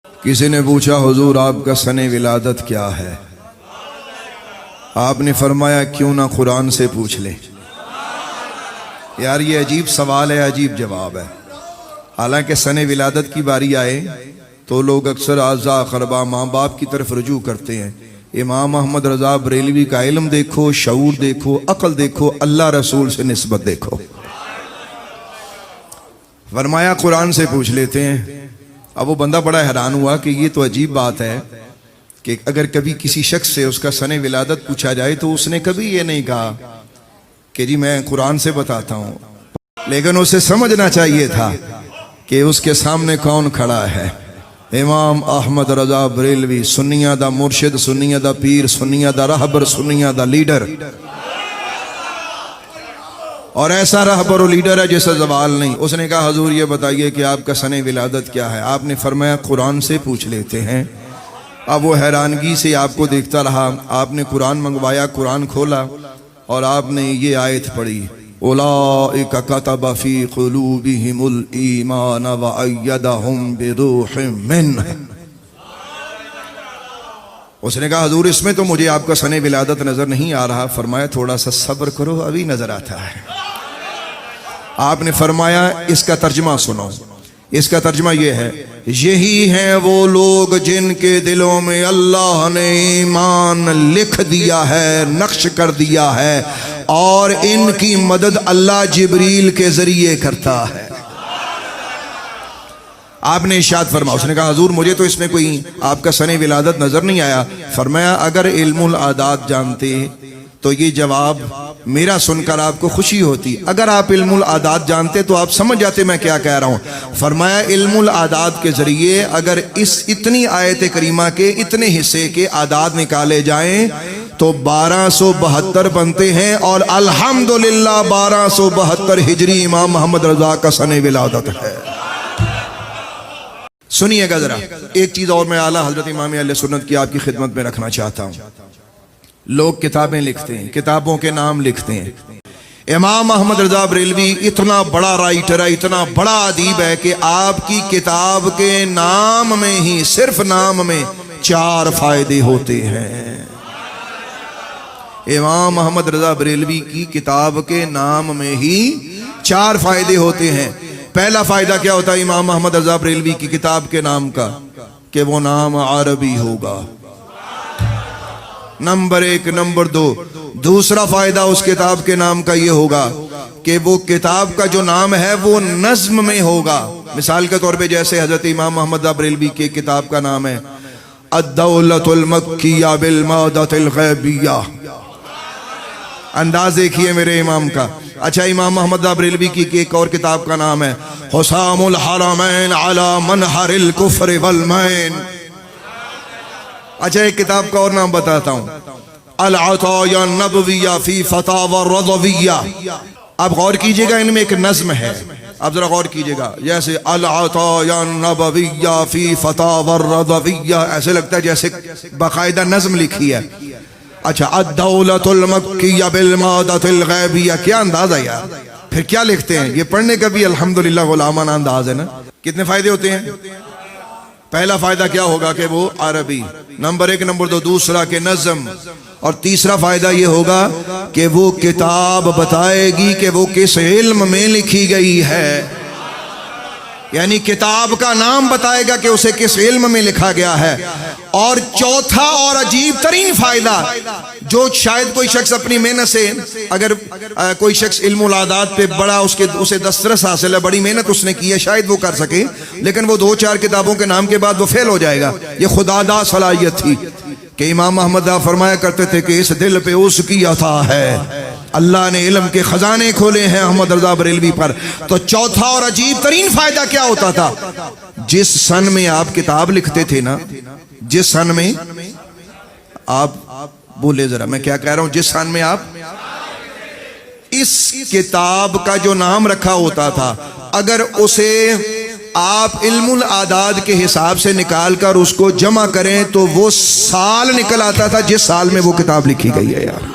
کسی نے پوچھا حضور آپ کا سن ولادت کیا ہے؟ آپ نے فرمایا کیوں نہ قرآن سے پوچھ لیں۔ یار یہ عجیب سوال ہے، عجیب جواب ہے۔ حالانکہ سن ولادت کی باری آئے تو لوگ اکثر اعزاء اقرباء ماں باپ کی طرف رجوع کرتے ہیں۔ امام احمد رضا بریلوی کا علم دیکھو، شعور دیکھو، عقل دیکھو، اللہ رسول سے نسبت دیکھو۔ فرمایا قرآن سے پوچھ لیتے ہیں۔ اب وہ بندہ بڑا حیران ہوا کہ یہ تو عجیب بات ہے کہ اگر کبھی کسی شخص سے اس کا سن ولادت پوچھا جائے تو اس نے کبھی یہ نہیں کہا کہ جی میں قرآن سے بتاتا ہوں، لیکن اسے سمجھنا چاہیے تھا کہ اس کے سامنے کون کھڑا ہے۔ امام احمد رضا بریلوی، سنیہ دا مرشد، سنیہ دا پیر، سنیہ دا رہبر، سنیہ دا لیڈر، اور ایسا رہبر و لیڈر ہے جیسا زوال نہیں۔ اس نے کہا حضور یہ بتائیے کہ آپ کا سن ولادت کیا ہے؟ آپ نے فرمایا قرآن سے پوچھ لیتے ہیں۔ اب وہ حیرانگی سے آپ کو دیکھتا رہا۔ آپ نے قرآن منگوایا، قرآن کھولا اور آپ نے یہ آیت پڑھی، اولئک کتب فی قلوبہم الایمان وایدہم بروح منہ۔ اس نے کہا حضور اس میں تو مجھے آپ کا سن ولادت نظر نہیں آ رہا۔ فرمایا تھوڑا سا صبر کرو، ابھی نظر آتا ہے۔ آپ نے فرمایا اس کا ترجمہ سنو۔ اس کا ترجمہ یہ ہے، یہی ہیں وہ لوگ جن کے دلوں میں اللہ نے ایمان لکھ دیا ہے، نقش کر دیا ہے، اور ان کی مدد اللہ جبریل کے ذریعے کرتا ہے۔ آپ نے ارشاد فرمایا، اس نے کہا حضور مجھے تو اس میں کوئی آپ کا سن ولادت نظر نہیں آیا۔ فرمایا اگر علم العادات جانتے تو یہ جواب میرا سن کر آپ کو خوشی ہوتی، اگر آپ علم العادات جانتے تو آپ سمجھ جاتے میں کیا کہہ رہا ہوں۔ فرمایا علم العادات کے ذریعے اگر اس اتنی آیت کریمہ کے اتنے حصے کے اعداد نکالے جائیں تو 1272 بنتے ہیں، اور الحمدللہ 1272 ہجری امام محمد رضا کا سن ولادت ہے۔ سنیے گا ذرا ایک چیز اور میں اعلیٰ حضرت امام اہل سنت کی آپ کی خدمت میں رکھنا چاہتا ہوں۔ لوگ کتابیں لکھتے ہیں، کتابوں کے نام لکھتے ہیں۔ امام احمد رضا بریلوی اتنا بڑا رائٹر ہے، اتنا بڑا ادیب ہے کہ آپ کی کتاب کے نام میں ہی، صرف نام میں 4 فائدے ہوتے ہیں۔ امام احمد رضا بریلوی کی کتاب کے نام میں ہی 4 فائدے ہوتے ہیں۔ پہلا فائدہ کیا ہوتا ہے امام احمد رضا بریلوی کی کتاب کے نام کا؟ کہ وہ نام عربی ہوگا، نمبر 1۔ نمبر 2، دوسرا فائدہ اس کتاب کے نام کا یہ ہوگا کہ وہ کتاب کا جو نام ہے وہ نظم میں ہوگا۔ مثال کے طور پہ جیسے حضرت امام محمد رضا بریلوی کی کتاب کا نام ہے الدولۃ المکیہ بالمادۃ الغیبیہ۔ انداز دیکھیے میرے امام کا۔ اچھا امام محمد رضا بریلوی کی ایک اور کتاب کا نام ہے حسام الحرمین علی منحر الکفر والمین۔ اچھا ایک کتاب کا اور نام بتاتا ہوں، العطایا النبویہ فی فتاوی الرضویہ۔ اب غور کیجئے گا ان میں ایک نظم ہے، اب ذرا غور کیجئے گا، جیسے العطایا النبویہ فی فتاوی الرضویہ، ایسے لگتا ہے جیسے باقاعدہ نظم لکھی ہے۔ اچھا الدولۃ المکیہ بالمادۃ الغیبیہ، کیا انداز ہے یار، پھر کیا لکھتے ہیں؟ یہ پڑھنے کا بھی الحمدللہ غلامانہ انداز ہے نا۔ کتنے فائدے ہوتے ہیں؟ پہلا فائدہ کیا ہوگا کہ وہ عربی، نمبر 1۔ نمبر 2، دوسرا کہ نظم، اور تیسرا فائدہ یہ ہوگا کہ وہ کتاب بتائے گی کہ وہ کس علم میں لکھی گئی ہے، یعنی کتاب کا نام بتائے گا کہ اسے کس علم میں لکھا گیا ہے۔ اور چوتھا اور عجیب ترین فائدہ جو شاید کوئی شخص اپنی محنت سے، اگر کوئی شخص علم العادات پہ بڑا اسے دسترس حاصل ہے، بڑی محنت اس نے کی ہے، شاید وہ کر سکے، لیکن وہ 2-4 کتابوں کے نام کے بعد وہ فیل ہو جائے گا۔ یہ خدا دا صلاحیت تھی کہ امام احمد رضا فرمایا کرتے تھے کہ اس دل پہ اس کی عطا ہے، اللہ نے علم کے خزانے کھولے ہیں احمد رضا بریلوی پر۔ تو چوتھا اور عجیب ترین فائدہ کیا ہوتا تھا؟ جس سن میں آپ کتاب لکھتے تھے نا، جس سن میں آپ، بولے ذرا میں کیا کہہ رہا ہوں، جس سن میں آپ اس کتاب کا جو نام رکھا ہوتا تھا، اگر اسے آپ علم العادات کے حساب سے نکال کر اس کو جمع کریں تو وہ سال نکل آتا تھا جس سال میں وہ کتاب لکھی گئی ہے یار۔